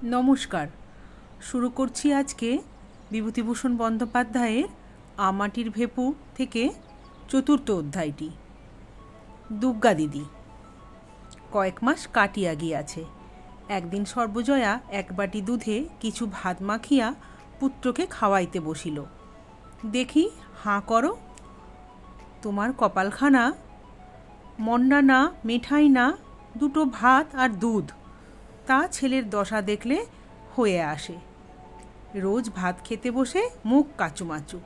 নমস্কার। শুরু করছি আজকে বিভূতিভূষণ বন্দ্যোপাধ্যায়ের আমাটির ভেপু থেকে চতুর্থ অধ্যায়টি। দুর্গা দিদি। কয়েক মাস কাটিয়া গিয়াছে। একদিন সর্বজয়া এক বাটি দুধে কিছু ভাত মাখিয়া পুত্রকে খাওয়াইতে বসিল। দেখি হাঁ করো, তোমার কপালখানা মন্ডা না, মিঠাই না, দুটো ভাত আর দুধ, তা ছেলের দশা দেখলে হয়ে আসে। রোজ ভাত খেতে বসে মুখ কাচুমাচু,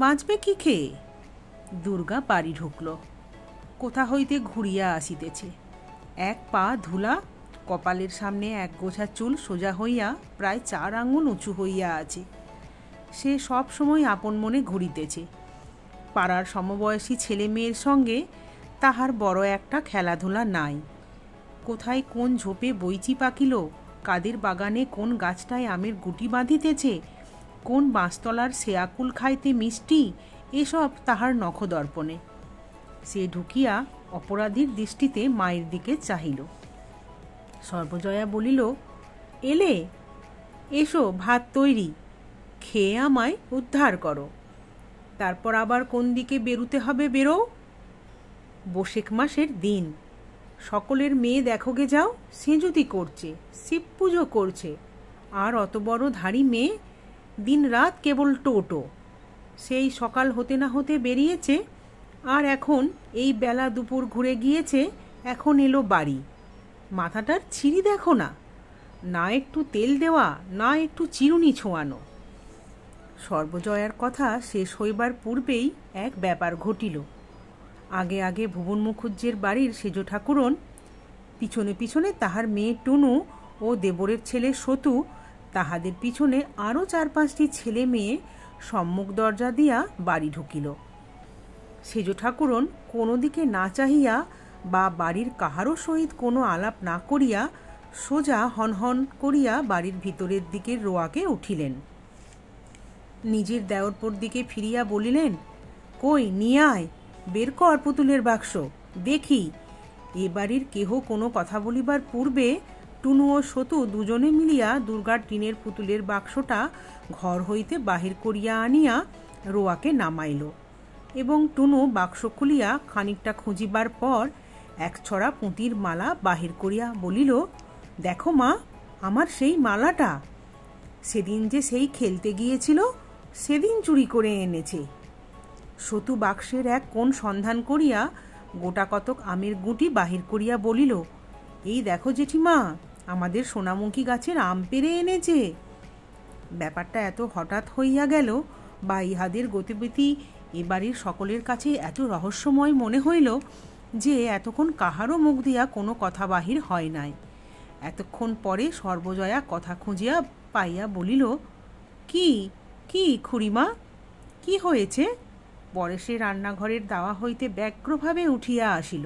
বাঁচবে কি খেয়ে? দুর্গা বাড়ি ঢুকল। কোথা হইতে ঘুরিয়া আসিতেছে। এক পা ধুলা, কপালের সামনে এক গোছা চুল সোজা হইয়া প্রায় 4 আঙুল উঁচু হইয়া আছে। সে সব সময় আপন মনে ঘুরিতেছে। পাড়ার সমবয়সী ছেলে মেয়ের সঙ্গে তাহার বড় একটা খেলাধুলা নাই। কোথায় কোন ঝোপে বইচি পাকিল, কাদের বাগানে কোন গাছটায় আমের গুটি বাঁধিতেছে, কোন বাঁশতলার শেয়াকুল খাইতে মিষ্টি, এসব তাহার নখদর্পণে। সে ঢুকিয়া অপরাধীর দৃষ্টিতে মায়ের দিকে চাহিল। সর্বজয়া বলিল, এলে, এসো, ভাত তৈরি, খেয়ে আমায় উদ্ধার করো। তারপর আবার কোন দিকে বেরুতে হবে বেরো। বৈশাখ মাসের দিন, সকলের মেয়ে দেখোগে যাও, সেঁজুতি করছে, শিব পুজো করছে, আর অত বড় ধাড়ি মেয়ে দিন রাত কেবল টোটো। সেই সকাল হতে না হতে বেরিয়েছে, আর এখন এই বেলা দুপুর ঘুরে গিয়েছে, এখন এলো বাড়ি। মাথাটার ছিঁড়ি দেখো না, না একটু তেল দেওয়া, না একটু চিরুনি ছোঁয়ানো। সর্বজয়ার কথা শেষ হইবার পূর্বেই এক ব্যাপার ঘটিল। আগে আগে ভুবন মুখুজ্জের বাড়ির সেজ ঠাকুরন, পিছনে পিছনে তাহার মেয়ে টুনু ও দেবরের ছেলে সতু, তাহাদের পিছনে আরও 4-5টি ছেলে মেয়ে সম্মুখ দরজা দিয়া বাড়ি ঢুকিল। সেজ ঠাকুরন কোনো দিকে না চাহিয়া বা বাড়ির কাহারও সহিত কোনো আলাপ না করিয়া সোজা হনহন করিয়া বাড়ির ভিতরের দিকের রোয়াকে উঠিলেন। নিজের দেওরপোর দিকে ফিরিয়া বলিলেন, কই নিয়ে আয়, বের কর পুতুলের বাক্স, দেখি। এ বাড়ির কেহ কোনো কথা বলিবার পূর্বে টুনু ও সতু দুজনে মিলিয়া দুর্গার টিনের পুতুলের বাক্সটা ঘর হইতে বাহির করিয়া আনিয়া রোয়াকে নামাইল, এবং টুনু বাক্স খুলিয়া খানিকটা খুঁজিবার পর এক ছড়া পুঁতির মালা বাহির করিয়া বলিল, দেখো মা, আমার সেই মালাটা সেদিন যে সেই খেলতে গিয়েছিল, সেদিন চুরি করে এনেছে। সতু বাক্সের এক কোণ সন্ধান করিয়া গোটা কতক আমের গুটি বাহির করিয়া বলিল, এই দেখো জেঠিমা, আমাদের সোনামুখী গাছের আম পেড়ে এনেছে। ব্যাপারটা এত হঠাৎ হইয়া গেল, বা ইহাদের গতিবিধি এ বাড়ির সকলের কাছে এত রহস্যময় মনে হইল যে এতক্ষণ কাহারও মুখ দিয়া কোনো কথা বাহির হয় নাই। এতক্ষণ পরে সর্বজয়া কথা খুঁজিয়া পাইয়া বলিল, কি কি খুড়িমা, কি হয়েছে? পরে সে রান্নাঘরের দাওয়া হইতে ব্যগ্রভাবে উঠিয়া আসিল।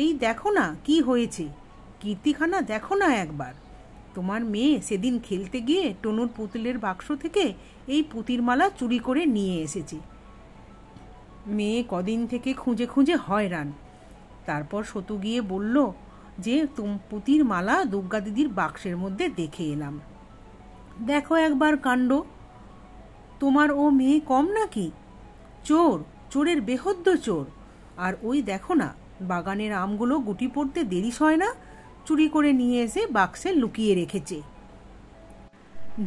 এই দেখো না কি হয়েছে, কীর্তিখানা দেখো না একবার। তোমার মেয়ে সেদিন খেলতে গিয়ে টনুর পুতুলের বাক্স থেকে এই পুতির মালা চুরি করে নিয়ে এসেছে। মেয়ে কদিন থেকে খুঁজে খুঁজে হয়রান। তারপর সতু গিয়ে বলল যে পুতির মালা দুর্গা দিদির বাক্সের মধ্যে দেখে এলাম। দেখো একবার কাণ্ড, তোমার ও মেয়ে কম নাকি? চোর, চোরের বেহদ্দ চোর। আর ওই দেখো না, বাগানের আমগুলো গুটি পড়তে দেরি হয় না, চুরি করে নিয়ে এসে বাক্সে লুকিয়ে রেখেছে।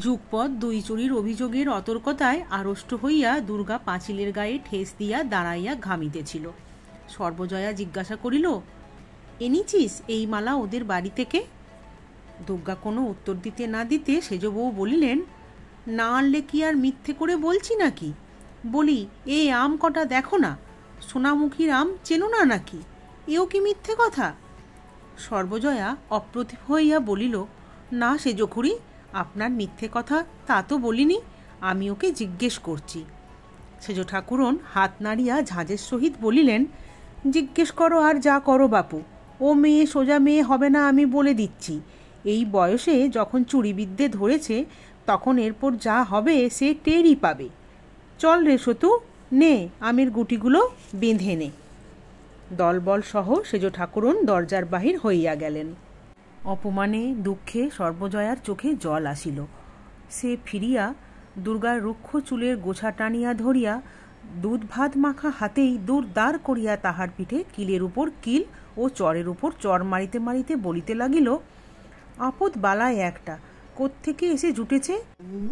যুগপৎ 2 চুরির অভিযোগের অতর্কতায় আড়ষ্ট হইয়া দুর্গা পাঁচিলের গায়ে ঠেস দিয়া দাঁড়াইয়া ঘামিতেছিল। সর্বজয়া জিজ্ঞাসা করিল, এনেছিস এই মালা ওদের বাড়ি থেকে? দুর্গা কোনো উত্তর দিতে না দিতে সেজ বউ বলিলেন, না আনলে কি আর মিথ্যে করে বলছি নাকি? বলি, এই আম কটা দেখো না, সোনামুখীর আম চেনো না নাকি? এও কি মিথ্যে কথা? সর্বজয়া অপ্রতিভ হইয়া বলিল, না সেজ খুড়ি, আপনার মিথ্যে কথা তা তো বলিনি, আমি ওকে জিজ্ঞেস করছি। সেজ ঠাকুরন হাত নাড়িয়া ঝাঁঝের সহিত বলিলেন, জিজ্ঞেস করো আর যা করো বাপু, ও মেয়ে সোজা মেয়ে হবে না, আমি বলে দিচ্ছি। এই বয়সে যখন চুরিবিদ্যে ধরেছে, তখন এরপর যা হবে সে টেরই পাবে। চল রে সতু, নে আমের গুটিগুলো বেঁধে নে। দলবল সহ সেজ ঠাকুরন দরজার বাহির হইয়া গেলেন। অপমানে দুঃখে সর্বজয়ার চোখে জল আসিল। সে ফিরিয়া দুর্গার রুক্ষ চুলের গোছা টানিয়া ধরিয়া দুধ ভাত মাখা হাতেই দূর দাঁড় করিয়া তাহার পিঠে কিলের উপর কিল ও চরের উপর চর মারিতে মারিতে বলিতে লাগিল, আপদ বালায় একটা কোত্থেকে এসে জুটেছে,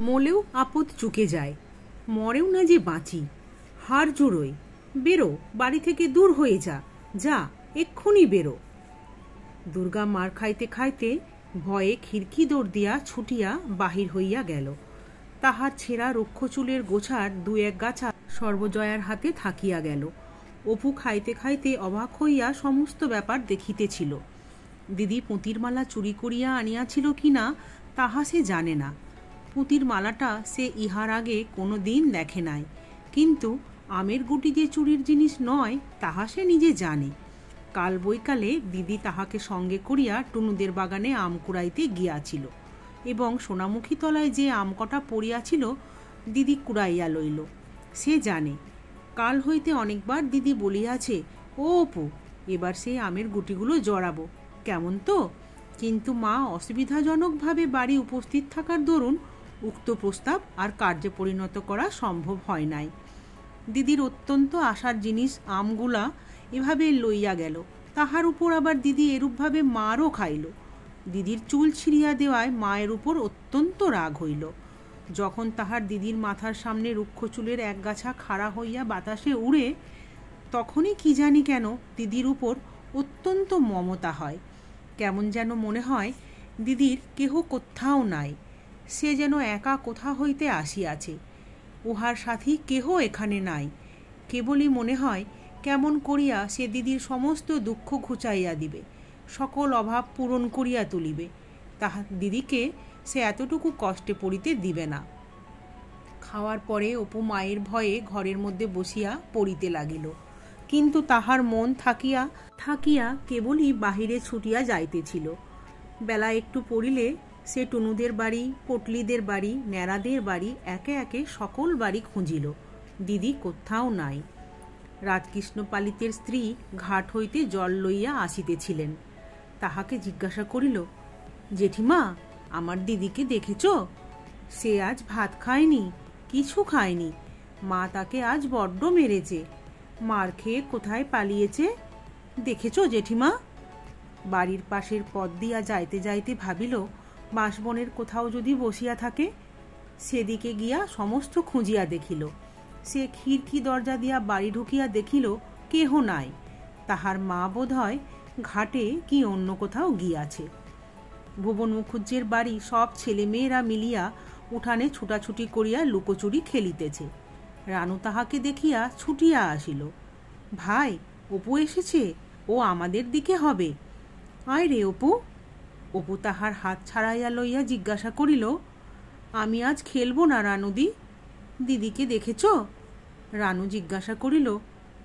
মলেও আপদ চুকে যায়, মরেও না যে বাঁচি, হার জোড়োয়, বেরো, বাড়ি থেকে দূর হয়ে যা, যা এক্ষুনি বেরো। দুর্গা মার খাইতে খাইতে ভয়ে খিড়কি দৌড় দিয়া ছুটিয়া বাহির হইয়া গেল। তাহার ছেঁড়া রুক্ষ চুলের গোছার দু এক গাছা সর্বজয়ার হাতে থাকিয়া গেল। অপু খাইতে খাইতে অবাক হইয়া সমস্ত ব্যাপার দেখিতেছিল। দিদি পুঁতির মালা চুরি করিয়া আনিয়াছিল কিনা তাহা সে জানে না। পুঁতির মালাটা সে ইহার আগে কোনো দিন দেখে নাই, কিন্তু আমের গুটি যে চুরির জিনিস নয় তাহা সে নিজে জানে। কাল বৈকালে দিদি তাহাকে সঙ্গে করিয়া টুনুদের বাগানে আম কুড়াইতে গিয়াছিল এবং সোনামুখী তলায় যে আম কটা পড়িয়াছিল দিদি কুড়াইয়া লইল। সে জানে কাল হইতে অনেকবার দিদি বলিয়াছে, ও অপু, এবার সেই আমের গুটিগুলো জড়াবো, কেমন তো? কিন্তু মা অসুবিধাজনকভাবে বাড়ি উপস্থিত থাকার দরুন উক্ত প্রস্তাব আর কার্যে পরিণত করা সম্ভব হয় নাই। দিদির অত্যন্ত আশার জিনিস আমগুলা এভাবে লইয়া গেল, তাহার উপর আবার দিদি এরূপভাবে মারও খাইল। দিদির চুল ছিঁড়িয়া দেওয়ায় মায়ের উপর অত্যন্ত রাগ হইল। যখন তাহার দিদির মাথার সামনে রুক্ষ চুলের একগাছা খাড়া হইয়া বাতাসে উড়ে, তখনই কি জানি কেন দিদির উপর অত্যন্ত মমতা হয়। কেমন যেন মনে হয় দিদির কেহ কোথাও নাই, সে যেন একা কোথা হইতে আসিয়াছে, উহার সাথী কেহ এখানে নাই। কেবলই মনে হয় কেমন করিয়া সে দিদির সমস্ত দুঃখ ঘুচাইয়া দিবে, সকল অভাব পূরণ করিয়া তুলিবে, তাহা দিদিকে সে এতটুকু কষ্টে পড়িতে দিবে না। খাওয়ার পরে অপু মায়ের ভয়ে ঘরের মধ্যে বসিয়া পড়িতে লাগিল, কিন্তু তাহার মন থাকিয়া থাকিয়া কেবলই বাহিরে ছুটিয়া যাইতেছিল। বেলা একটু পড়িলে সে টুনুদের বাড়ি, পটলিদের বাড়ি, ন্যাড়াদের বাড়ি, একে একে সকল বাড়ি খুঁজিল, দিদি কোথাও নাই। রাজকৃষ্ণ পালিতের স্ত্রী ঘাট হইতে জল লইয়া আসিতেছিলেন। তাহাকে জিজ্ঞাসা করিল, জেঠিমা, আমার দিদিকে দেখেছ? সে আজ ভাত খায়নি, কিছু খায়নি, মা তাকে আজ বড্ড মেরেছে, মার খেয়ে কোথায় পালিয়েছে, দেখেছ জেঠিমা? বাড়ির পাশের পথ দিয়া যাইতে যাইতে ভাবিল বাঁশবনের কোথাও যদি বসিয়া থাকে। সেদিকে গিয়া সমস্ত খুঁজিয়া দেখিল। সে খিড়কি দরজা দিয়া বাড়ি ঢুকিয়া দেখিল কেহ নাই, তাহার মা বোধ হয় ঘাটে কি অন্য কোথাও গিয়াছে। ভুবন মুখুজ্জের বাড়ি সব ছেলে মেয়েরা মিলিয়া উঠানে ছুটাছুটি করিয়া লুকোচুরি খেলিতেছে। রানু তাহাকে দেখিয়া ছুটিয়া আসিল, ভাই, অপু এসেছে, ও আমাদের দিকে হবে, আয় রে অপু। অপু তাহার হাত ছাড়াইয়া লইয়া জিজ্ঞাসা করিল, আমি আজ খেলবো না রানুদি, দিদিকে দেখেছ? রানু জিজ্ঞাসা করিল,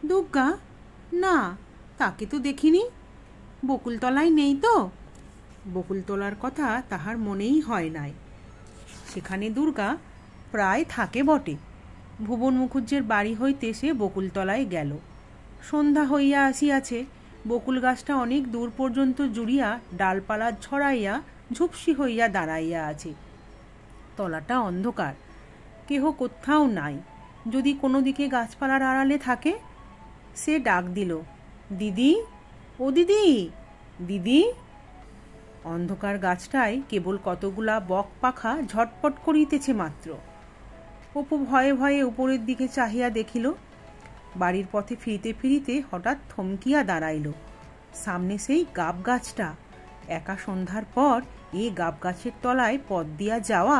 দুগ্গা, না, তাকে তো দেখিনি, বকুলতলায় নেই তো? বকুলতলার কথা তাহার মনেই হয় নাই, সেখানে দুর্গা প্রায় থাকে বটে। ভুবন মুখুজ্জের বাড়ি হইতে সে বকুলতলায় গেল। সন্ধ্যা হইয়া আসিয়াছে, বকুল গাছটা অনেক দূর পর্যন্ত জুড়িয়া ডালপালা ছড়াইয়া ঝুপসি হইয়া দাঁড়াইয়া আছে। তলাটা অন্ধকার, কেহ কোথাও নাই। যদি কোনো দিকে গাছপালার আড়ালে থাকে। সে ডাক দিল, দিদি, ও দিদি, দিদি। অন্ধকার গাছটায় কেবল কতগুলা বক পাখা ঝটপট করিতেছে মাত্র। অপু ভয়ে ভয়ে উপরের দিকে চাহিয়া দেখিল। বাড়ির পথে ফিরিতে ফিরিতে হঠাৎ থমকিয়া দাঁড়াইল। সামনে সেই গাব গাছটা। একা সন্ধ্যার পর এ গাব গাছের তলায় পথ দিয়া যাওয়া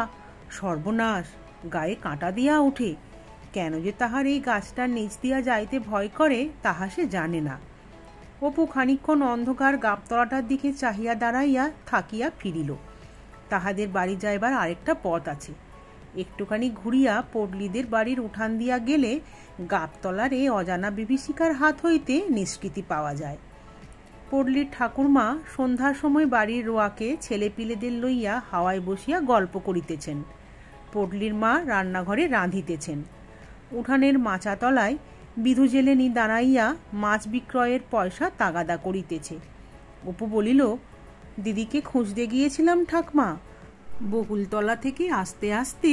সর্বনাশ, গায়ে কাঁটা দিয়া ওঠে। কেন যে তাহার এই গাছটার নিচ দিয়া যাইতে ভয় করে তাহা সে জানে না। অপু খানিকক্ষণ অন্ধকার গাবতলাটার দিকে চাহিয়া দাঁড়াইয়া থাকিয়া ফিরিল। তাহাদের বাড়ি যাইবার আরেকটা পথ আছে। একটুখানি ঘুরিয়া পটলিদের বাড়ির উঠান দিয়া গেলে গাবতলার এ অজানা বিভীষিকার হাত হইতে নিষ্কৃতি পাওয়া যায়। পটলির ঠাকুরমা সন্ধ্যার সময় বাড়ির রোয়াকে ছেলেপিলেদের লইয়া হাওয়ায় বসিয়া গল্প করিতেছেন। পটলির মা রান্নাঘরে রাঁধিতেছেন। উঠানের মাচাতলায় বিধু জেলেনি দাঁড়াইয়া মাছ বিক্রয়ের পয়সা তাগাদা করিতেছে। অপু বলিল, দিদিকে খুঁজতে গিয়েছিলাম ঠাকমা। বকুলতলা থেকে আসতে আসতে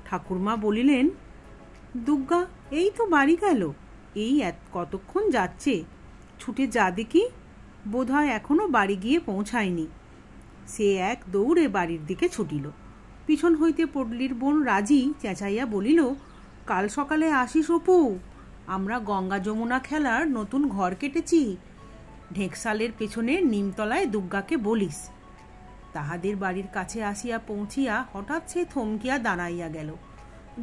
ঠাকুরমা বলিলেন, দুগ্গা এই তো বাড়ি গেল, এই কতক্ষণ যাচ্ছে, ছুটে যা দেখি, বোধহয় এখনো বাড়ি গিয়ে পৌঁছায়নি। সে এক দৌড়ে বাড়ির দিকে ছুটিল। পিছন হইতে পডলির বোন রাজি চেঁচাইয়া বলিল, কাল সকালে আসিস অপু, আমরা গঙ্গা যমুনা খেলার নতুন ঘর কেটেছি, ঢেকসালের পেছনে নিমতলায় দুগ্গাকে বলিস। তাহাদের বাড়ির কাছে আসিয়া পৌঁছিয়া হঠাৎ সে থমকিয়া দাঁড়াইয়া গেল।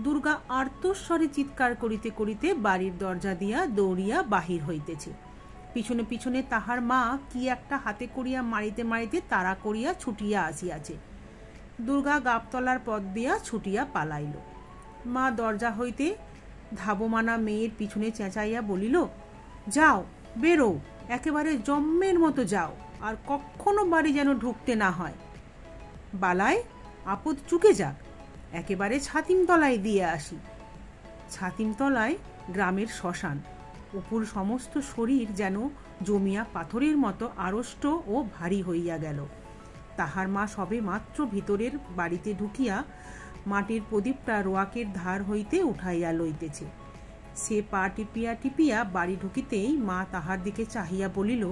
দুর্গা আর্তস্বরে চিৎকার করিতে করিতে বাড়ির দরজা দিয়া দৌড়িয়া বাহির হইতেছে। পিছনে পিছনে তাহার মা কি একটা হাতে করিয়া মারিতে মারিতে তাড়া করিয়া ছুটিয়া আসিয়াছে। দুর্গা গাবতলার পথ দিয়া ছুটিয়া পালাইল। মা দরজা হইতে ধাবমানা মেয়ের পিছনে চেঁচাইয়া বলিল, যাও, বেরো, একেবারে জম্মের মতো যাও, আর কখনো বাড়ি যেন ঢুকতে না হয়। বালায় আপদ চুকে যাক, একেবারে ছাতিমতলায় দিয়ে আসি। ছাতিমতলায় গ্রামের শ্মশান। অপুর সমস্ত শরীর যেন জমিয়া পাথরের মতো আড়ষ্ট ও ভারী হইয়া গেল। তাহার মা সবে মাত্র ভিতরের বাড়িতে ঢুকিয়া মাটির প্রদীপটা রোয়াকের ধার হইতে উঠাইয়া লইতেছে। সে পা টিপিয়া টিপিয়া বাড়ি ঢুকিতেই মা তাহার দিকে চাহিয়া বলিল,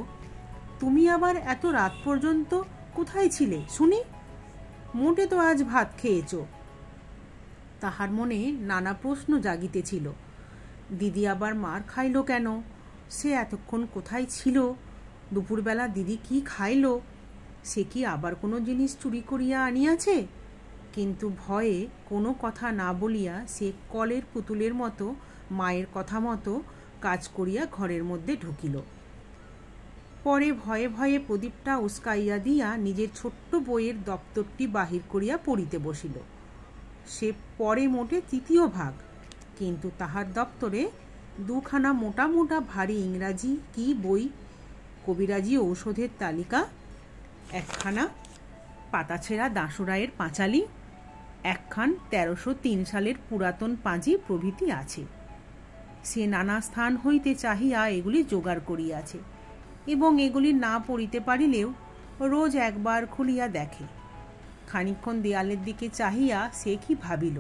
তুমি আবার এত রাত পর্যন্ত কোথায় ছিলে শুনি? মোটে তো আজ ভাত খেয়েছ। তাহার মনে নানা প্রশ্ন জাগিতেছিল। দিদি আবার মার খাইল কেন? সে এতক্ষণ কোথায় ছিল? দুপুরবেলা দিদি কি খাইল? সে কি আবার কোনো জিনিস চুরি করিয়া আনিয়াছে? কিন্তু ভয়ে কোনো কথা না বলিয়া সে কলের পুতুলের মতো মায়ের কথা মতো কাজ করিয়া ঘরের মধ্যে ঢুকিল। পরে ভয়ে ভয়ে প্রদীপটা উস্কাইয়া দিয়া নিজের ছোট্ট বইয়ের দপ্তরটি বাহির করিয়া পড়িতে বসিল। সে পরে মোটে তৃতীয় ভাগ, কিন্তু তাহার দপ্তরে দুখানা মোটা মোটা ভারী ইংরাজি কি বই, কবিরাজি ঔষধের তালিকা, একখানা পাতাছেঁড়া দাসুরায়ের পাঁচালি, একখান 1303 সালের পুরাতন পাঁজি প্রভৃতি আছে। সে নানা স্থান হইতে চাহিয়া এগুলি জোগাড় করিয়াছে এবং এগুলি না পড়িতে পারিলেও রোজ একবার খুলিয়া দেখে। খানিকক্ষণ দেয়ালের দিকে চাহিয়া সে কি ভাবিল,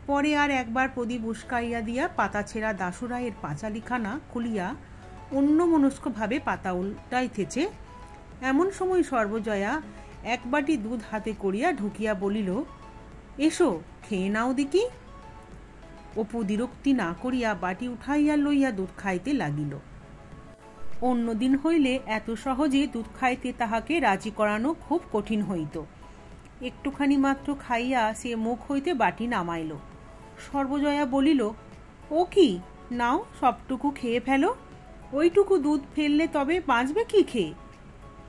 পরে আর একবার প্রদীপ উস্কাইয়া দিয়া পাতাছেঁড়া দাসুরায়ের পাঁচালিখানা খুলিয়া অন্যমনস্কভাবে পাতা উল্টাইতেছে। এমন সময় সর্বজয়া এক বাটি দুধ হাতে করিয়া ঢুকিয়া বলিল, এসো খেয়ে নাও দেখি। অপু বিরক্তি না করিয়া বাটি উঠাইয়া লইয়া দুধ খাইতে লাগিল। অন্যদিন হইলে এত সহজে দুধ খাইতে তাহাকে রাজি করানো খুব কঠিন হইত। একটুখানি মাত্র খাইয়া সে মুখ হইতে বাটি নামাইল। সর্বজয়া বলিল, ও কি, নাও সবটুকু খেয়ে ফেলো, ওইটুকু দুধ ফেললে তবে বাঁচবে কি খেয়ে?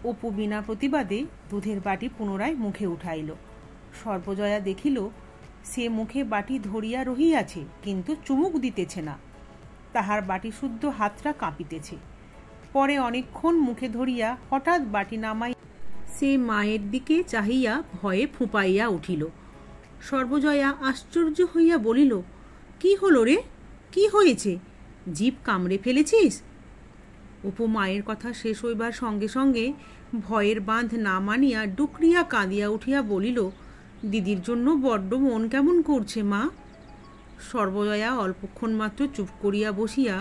অপু বিনা প্রতিবাদে দুধের বাটি পুনরায় মুখে উঠাইল। সর্বজয়া দেখিল সে মুখে বাটি ধরিয়া রহিয়াছে, কিন্তু চুমুক দিতেছে না। তাহার বাটি শুদ্ধ হাতটা কাঁপিতেছে। পরে অনেকক্ষণ মুখে ধরিয়া হঠাৎ বাটি নামাই সে মায়ের দিকে চাহিয়া ভয়ে ফুঁপাইয়া উঠিল। সর্বজয়া আশ্চর্য হইয়া বলিল, কি হলো রে, কি হয়েছে? জিভ কামড়ে ফেলেছিস? অপু মায়ের কথা শেষ হইবার সঙ্গে সঙ্গে ভয়ের বাঁধ না মানিয়া ডুকরিয়া কাঁদিয়া উঠিয়া বলিল, দিদির জন্য বড্ড মন কেমন করছে মা। সর্বজয়া অল্পক্ষণ মাত্র চুপ করিয়া বসিয়া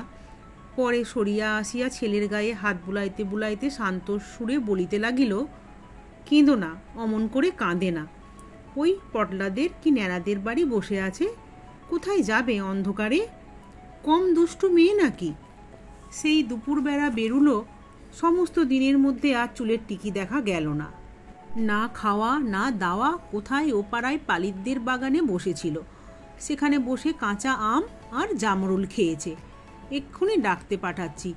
পরে সরিয়া আসিয়া ছেলের গায়ে হাত বুলাইতে বুলাইতে শান্ত সুরে বলিতে লাগিল, কেঁদো না, অমন করে কাঁদে না। ওই পটলাদের কি ন্যাড়াদের বাড়ি বসে আছে, কোথায় যাবে অন্ধকারে? কম দুষ্টু মেয়ে নাকি? সেই দুপুরবেলা বেরুলো, সমস্ত দিনের মধ্যে আর চুলের টিকি দেখা গেল না। না খাওয়া না দাওয়া, কোথায় ও পাড়ায় পালিতদের বাগানে বসেছিল, সেখানে বসে কাঁচা আম আর জামরুল খেয়েছে। এক্ষুনি ডাকতে পাঠাচ্ছি,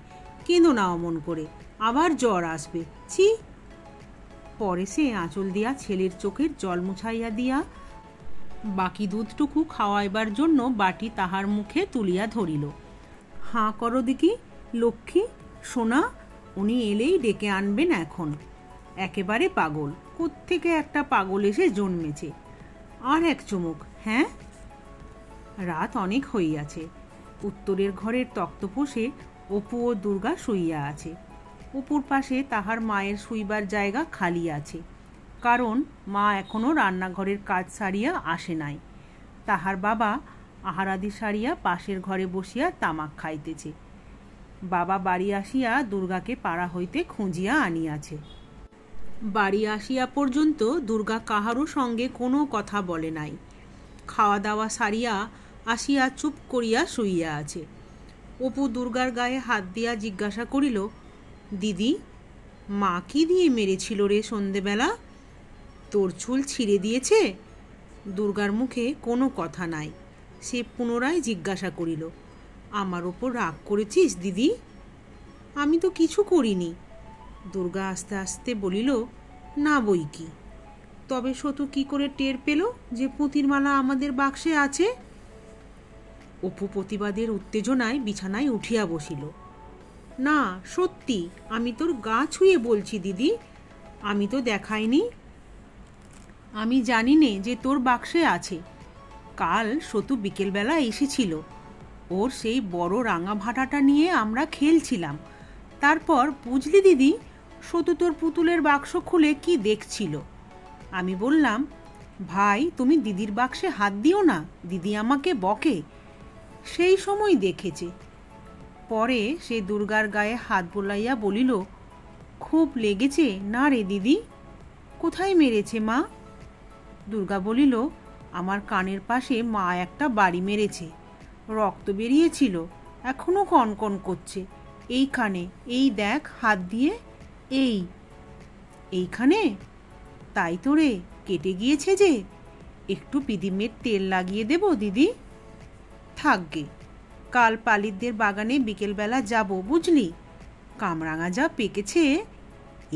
কেঁদো না অমন করে, আবার জ্বর আসবে, ছি। পরে সে আঁচল দিয়া ছেলের চোখের জল মুছাইয়া দিয়া বাকি দুধটুকু খাওয়াইবার জন্য বাটি তাহার মুখে তুলিয়া ধরিল। হাঁ করো দেখি লক্ষ্মী সোনা, উনি এলেই ডেকে আনবেন এখন। একেবারে পাগল, কোত্থেকে একটা পাগল এসে জন্মেছে। আর এক চুমুক, হ্যাঁ। রাত অনেক হইয়াছে। উত্তরের ঘরের তক্তপোষে অপু ও দুর্গা শুইয়া আছে। অপুর পাশে তাহার মায়ের শুইবার জায়গা খালি আছে, কারণ মা এখনো রান্নাঘরের কাজ সারিয়া আসে নাই। তাহার বাবা আহারাদি সারিয়া পাশের ঘরে বসিয়া তামাক খাইতেছে। বাবা বাড়ি আসিয়া দুর্গাকে পাড়া হইতে খুঁজিয়া আনিয়াছে। বাড়ি আসিয়া পর্যন্ত দুর্গা কাহারও সঙ্গে কোনো কথা বলে নাই। খাওয়া দাওয়া সারিয়া আসিয়া চুপ করিয়া শুইয়া আছে। অপু দুর্গার গায়ে হাত দিয়া জিজ্ঞাসা করিল, দিদি, মা কি দিয়ে মেরেছিল রে সন্ধেবেলা? তোর চুল ছিঁড়ে দিয়েছে? দুর্গার মুখে কোনো কথা নাই। সে পুনরায় জিজ্ঞাসা করিল, আমার ওপর রাগ করেছিস দিদি? আমি তো কিছু করিনি। দুর্গা আস্তে আস্তে বলিল, না বই কি। তবে সতু কি করে টের পেল যে পুঁতির মালা আমাদের বাক্সে আছে? অপু প্রতিবাদের উত্তেজনায় বিছানায় উঠিয়া বসিল। না, সত্যি, আমি তোর গা ছুঁয়ে বলছি দিদি, আমি তো দেখাইনি। আমি জানি নে যে তোর বাক্সে আছে। কাল সতু বিকেলবেলা এসেছিল। ওর সেই বড় রাঙা ভাটাটা নিয়ে আমরা খেলছিলাম। তারপর বুঝলি দিদি, সতু তোর পুতুলের বাক্স খুলে কি দেখছিল। আমি বললাম, ভাই তুমি দিদির বাক্সে হাত দিও না, দিদি আমাকে বকে। সেই সময় দেখেছে। পরে সে দুর্গার গায়ে হাত বোলাইয়া বলিল, খুব লেগেছে না রে দিদি? কোথায় মেরেছে মা? দুর্গা বলিল, আমার কানের পাশে মা একটা বাড়ি মেরেছে। রক্ত বেরিয়েছিল, এখনো কনকন করছে। এইখানে, এই দেখ হাত দিয়ে, এইখানে। তাই তো রে, কেটে গিয়েছে যে। একটু পিদিমের তেল লাগিয়ে দেব দিদি? থাকগে, কাল পালিতদের বাগানে বিকেলবেলা যাব, বুঝলি? কামরাঙা যা পেকেছে,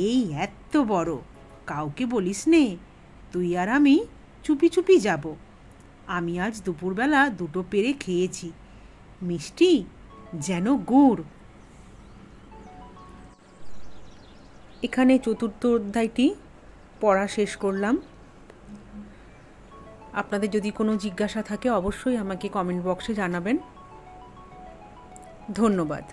এই এত বড়, কাউকে বলিস নে। তুই আর আমি চুপি চুপি যাব। আমি আজ দুপুরবেলা 2টো পেরে খেয়েছি, মিষ্টি যেন গুড়। এখানে 4র্থ অধ্যায়টি পড়া শেষ করলাম। আপনাদের যদি কোনো জিজ্ঞাসা থাকে অবশ্যই আমাকে কমেন্ট বক্সে জানাবেন। ধন্যবাদ।